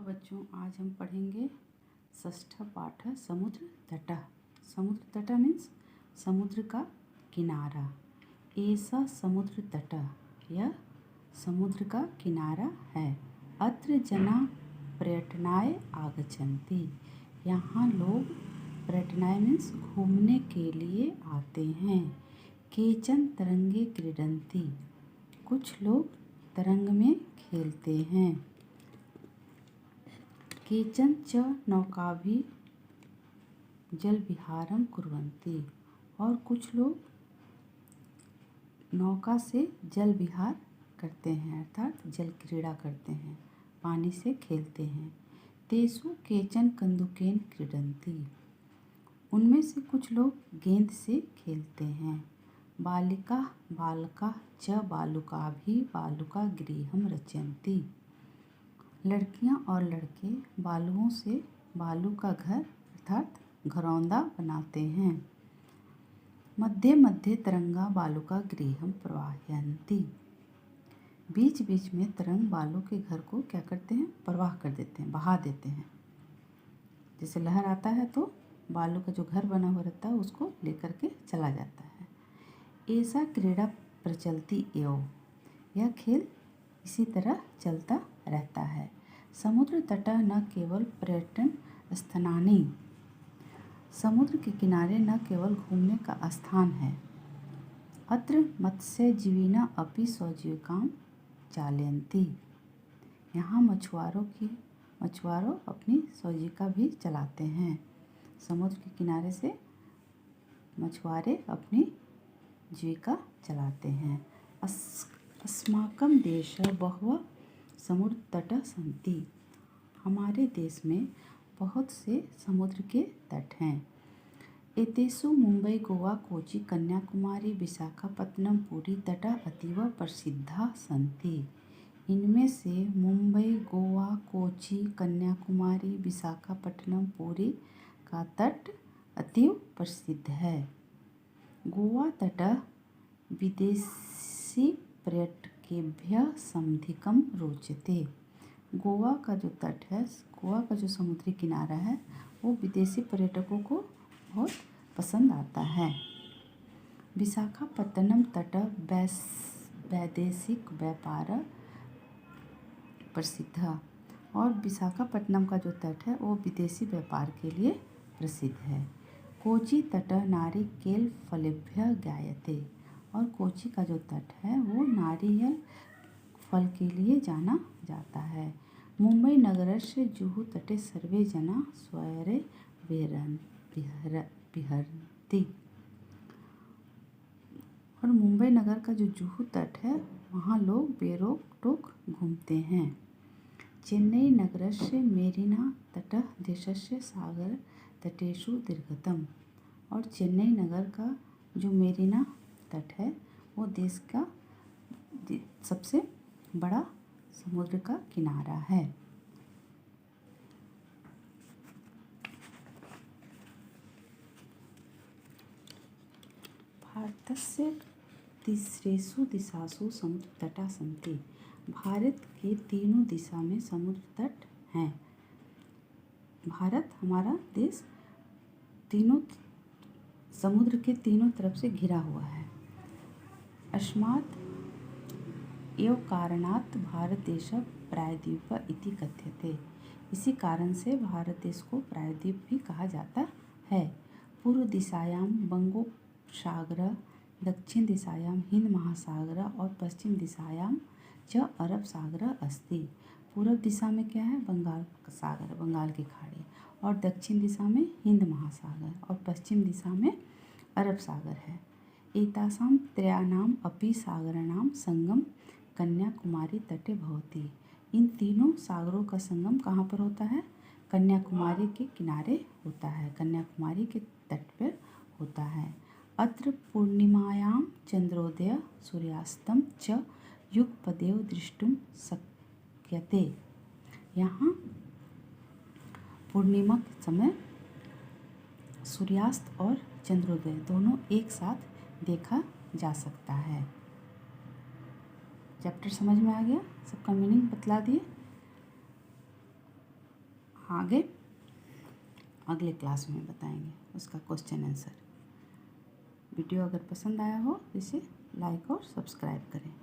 बच्चों, आज हम पढ़ेंगे षष्ठ पाठ समुद्र तट। समुद्र तट मीन्स समुद्र का किनारा। ऐसा समुद्र तट, यह समुद्र का किनारा है। अत्र जना पर्यटनाय आगच्छन्ति, यहाँ लोग पर्यटनाय मीन्स घूमने के लिए आते हैं। केचन तरंगे क्रीडन्ति, कुछ लोग तरंग में खेलते हैं। केचन च नौकाभिः जलविहारं कुर्वन्ति, और कुछ लोग नौका से जल विहार करते हैं अर्थात जल क्रीड़ा करते हैं, पानी से खेलते हैं। तेषु केचन कन्दुकेन क्रीडन्ति, उनमें से कुछ लोग गेंद से खेलते हैं। बालिका बालका च बालुकाभिः बालुकागृहं रचयन्ति, लड़कियां और लड़के बालुओं से बालू का घर अर्थात घरौंदा बनाते हैं। मध्ये मध्ये तरंगा बालुका गृहं प्रवाहयन्ति, बीच बीच में तरंग बालू के घर को क्या करते हैं, प्रवाह कर देते हैं, बहा देते हैं। जैसे लहर आता है तो बालू का जो घर बना हुआ रहता है उसको लेकर के चला जाता है। ऐसा क्रीड़ा प्रचलति एव, यह खेल इसी तरह चलता रहता है। समुद्र तट न केवल पर्यटन स्थानानि, समुद्र के किनारे न केवल घूमने का स्थान है। अत्र मत्स्यजीविनः अपि स्वजीविकां चालयन्ति, यहाँ मछुआरों अपनी स्वजीविका भी चलाते हैं। समुद्र के किनारे से मछुआरे अपनी जीविका चलाते हैं। अस्माकं देशे बहवः समुद्र तटः सन्ति, हमारे देश में बहुत से समुद्र के तट हैं। एतेषु मुंबई गोवा कोची कन्याकुमारी विशाखापत्तनम पुरी तटः अतीव प्रसिद्धाः सन्ति, इनमें से मुंबई गोवा कोची कन्याकुमारी विशाखापट्टनम पुरी का तट अतीव प्रसिद्ध है। गोवा तटः विदेशी पर्यटकेभ्यः समधिकं रोचते, गोवा का जो तट है, गोवा का जो समुद्री किनारा है वो विदेशी पर्यटकों को बहुत पसंद आता है। विशाखापत्तनम तट वैदेशिक व्यापार प्रसिद्ध, और विशाखापट्टनम का जो तट है वो विदेशी व्यापार के लिए प्रसिद्ध है। कोची तट नारिकेल फलेभ्यः ज्ञायते, और कोची का जो तट है वो नारियल फल के लिए जाना जाता है। मुंबई नगरस्य जुहू तटे सर्वे जना स्वैरे विहरन्ति, और मुंबई नगर का जो जुहू तट है वहाँ लोग बेरोक टोक घूमते हैं। चेन्नई नगरस्य मेरिना तटः देशस्य सागर तटेषु दीर्घतम, और चेन्नई नगर का जो मेरिना तट है वो देश का सबसे बड़ा समुद्र का किनारा है। भारतस्य तीसरेषु दिशासु समुद्र तटा सन्ति, भारत के तीनों दिशा में समुद्र तट हैं। भारत हमारा देश तीनों समुद्र के तीनों तरफ से घिरा हुआ है। अस्मात् एव कारणात् भारत देशः प्रायद्वीप इति कथ्यते, इसी कारण से भारत देश को प्रायद्वीप भी कहा जाता है। पूर्व दिशायां बंगोपसागरः, दक्षिण दिशायां हिंद महासागर और पश्चिम दिशायां च अरब सागर अस्ति। पूर्व दिशा में क्या है, बंगाल सागर, बंगाल की खाड़ी, और दक्षिण दिशा में हिंद महासागर और पश्चिम दिशा में अरब सागर है। एतासां त्रयाणाम् अपि सागराणां संगम कन्याकुमारी तटे भवति, इन तीनों सागरों का संगम कहाँ पर होता है, कन्याकुमारी के किनारे होता है, कन्याकुमारी के तट पर होता है। अत्र पूर्णिमायां चंद्रोदय सूर्यास्तं च युगपदेव द्रष्टुं शक्यते, यहाँ पूर्णिमा के समय सूर्यास्त और चंद्रोदय दोनों एक साथ देखा जा सकता है। चैप्टर समझ में आ गया, सबका मीनिंग बतला दिए। आगे अगले क्लास में बताएंगे उसका क्वेश्चन आंसर। वीडियो अगर पसंद आया हो तो इसे लाइक और सब्सक्राइब करें।